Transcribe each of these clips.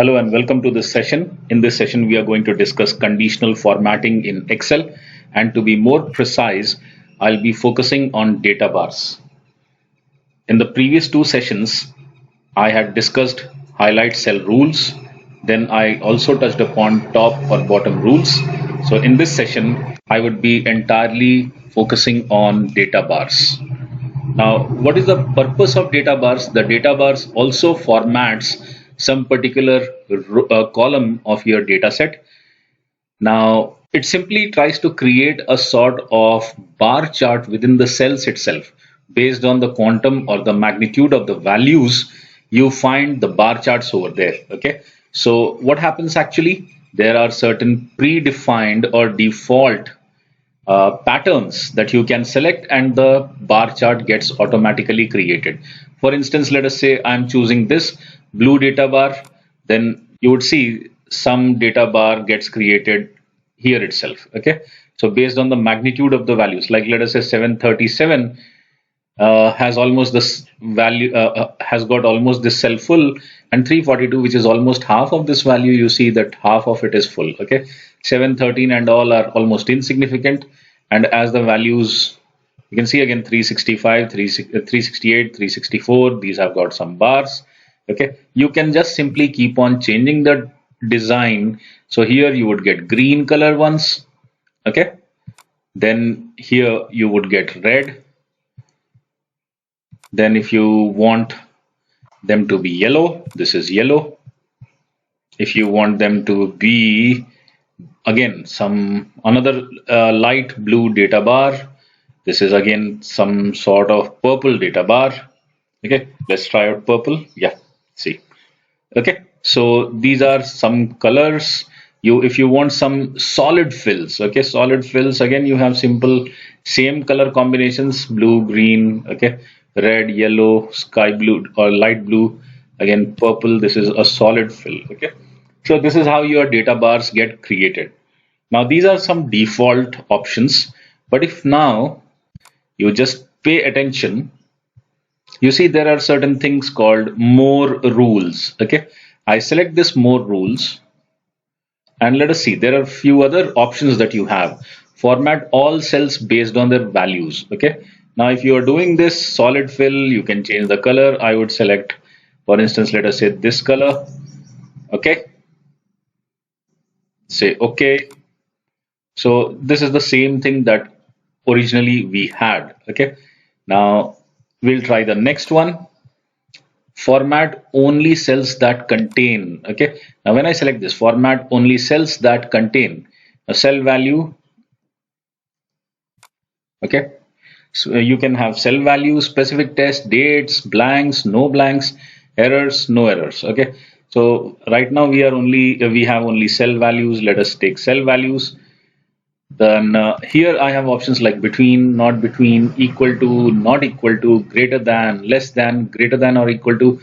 Hello and welcome to this session. In this session, we are going to discuss conditional formatting in Excel. And to be more precise, I'll be focusing on data bars. In the previous two sessions, I had discussed highlight cell rules. Then I also touched upon top or bottom rules. So in this session, I would be entirely focusing on data bars. Now, what is the purpose of data bars? The data bars also formats some particular column of your data set. Now, it simply tries to create a sort of bar chart within the cells itself. Based on the quantum or the magnitude of the values, you find the bar charts over there. Okay. So what happens actually? There are certain predefined or default patterns that you can select and the bar chart gets automatically created. For instance, let us say I'm choosing this blue data bar, then you would see some data bar gets created here itself. Okay, so based on the magnitude of the values, like let us say 737 has almost this value has got almost this cell full, and 342, which is almost half of this value, you see that half of it is full. Okay, 713 and all are almost insignificant, and as the values you can see again 365, 368, 364, these have got some bars. Okay, you can just simply keep on changing the design. So here you would get green color ones. Okay, then here you would get red. Then if you want them to be yellow, this is yellow. If you want them to be again some another light blue data bar, this is again some sort of purple data bar. Okay, let's try out purple. Yeah, see. Okay, so these are some colors. If you want some solid fills, okay, solid fills, again you have simple same color combinations, blue, green, okay, red, yellow, sky blue or light blue, again purple. This is a solid fill. Okay, so this is how your data bars get created. Now these are some default options, but if now you just pay attention, you see there are certain things called more rules. Okay, I select this more rules, and let us see, there are few other options that you have. Format all cells based on their values. Okay, now if you are doing this solid fill, you can change the color. I would select, for instance, let us say this color. Okay, say okay. So this is the same thing that originally we had. Okay, now we'll try the next one. Format only cells that contain. Okay, now when I select this, format only cells that contain a cell value. Okay, so you can have cell values, specific test, dates, blanks, no blanks, errors, no errors. Okay, so right now we have only cell values. Let us take cell values. Then here I have options like between, not between, equal to, not equal to, greater than, less than, greater than or equal to,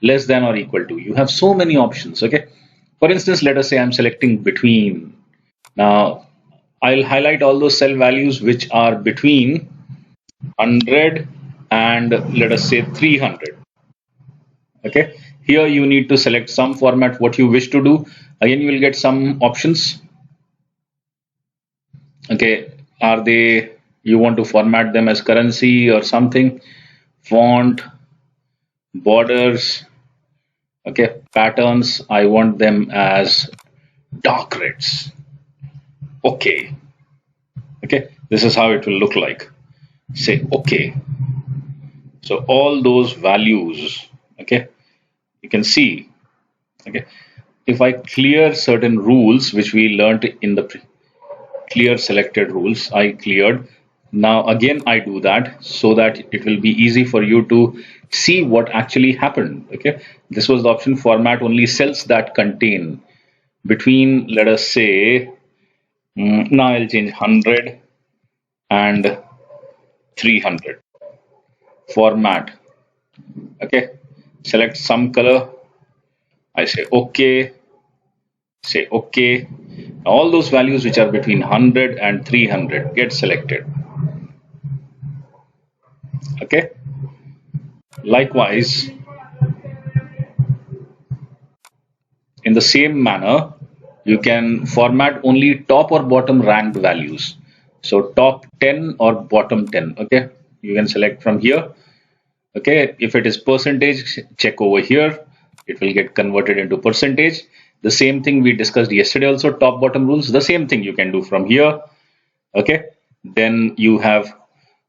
less than or equal to. You have so many options. Okay, for instance, let us say I'm selecting between. Now I'll highlight all those cell values which are between 100 and let us say 300. Okay, here you need to select some format what you wish to do. Again, you will get some options. Okay, are they, you want to format them as currency or something, font, borders, okay, patterns, I want them as dark reds. Okay, okay, this is how it will look like. Say okay. So all those values, okay, you can see. Okay, if I clear certain rules which we learned in the clear selected rules, I cleared. Now again I do that so that it will be easy for you to see what actually happened. Okay, this was the option, format only cells that contain between, let us say, now I'll change 100 and 300. Format. Okay, select some color. I say okay, say okay. All those values which are between 100 and 300 get selected. Okay, likewise In the same manner, you can format only top or bottom ranked values. So top 10 or bottom 10. Okay, you can select from here. Okay, if it is percentage, check over here. It will get converted into percentage. The same thing we discussed yesterday also, top bottom rules. The same thing you can do from here. Okay, then you have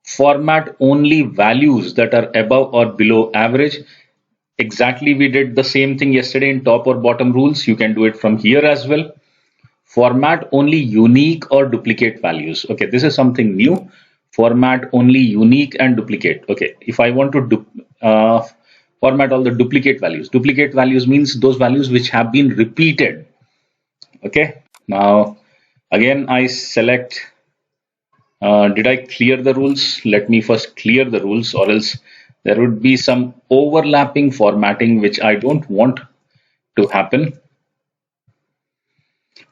format only values that are above or below average. Exactly, we did the same thing yesterday in top or bottom rules. You can do it from here as well. Format only unique or duplicate values. Okay, this is something new. Format only unique and duplicate. Okay, if I want to format all the duplicate values. Duplicate values means those values which have been repeated. Okay, now again I select. Did I clear the rules? Let me first clear the rules, or else there would be some overlapping formatting which I don't want to happen.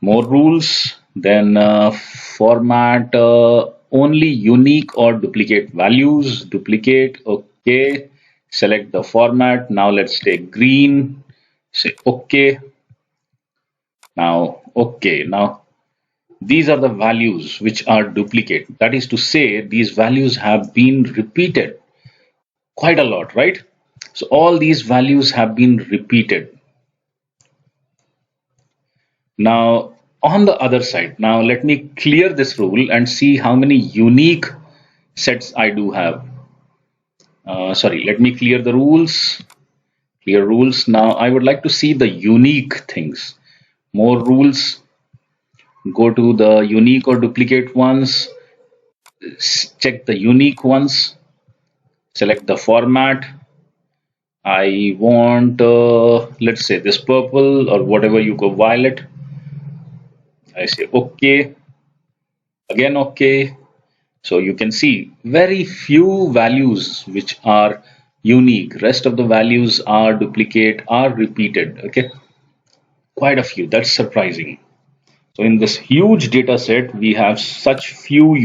More rules, then format only unique or duplicate values. Duplicate, okay. Select the format. Now let's take green. Say okay. Now okay. Now these are the values which are duplicate. That is to say, these values have been repeated quite a lot, right? So all these values have been repeated. Now on the other side, now let me clear this rule and see how many unique sets I do have. Sorry, let me clear the rules. Clear rules. Now I would like to see the unique things. More rules. Go to the unique or duplicate ones. Check the unique ones. Select the format. I want, let's say this purple or whatever you go violet. I say okay. Again okay. So you can see very few values which are unique. Rest of the values are duplicate, are repeated. Okay, quite a few. That's surprising. So in this huge data set, we have such few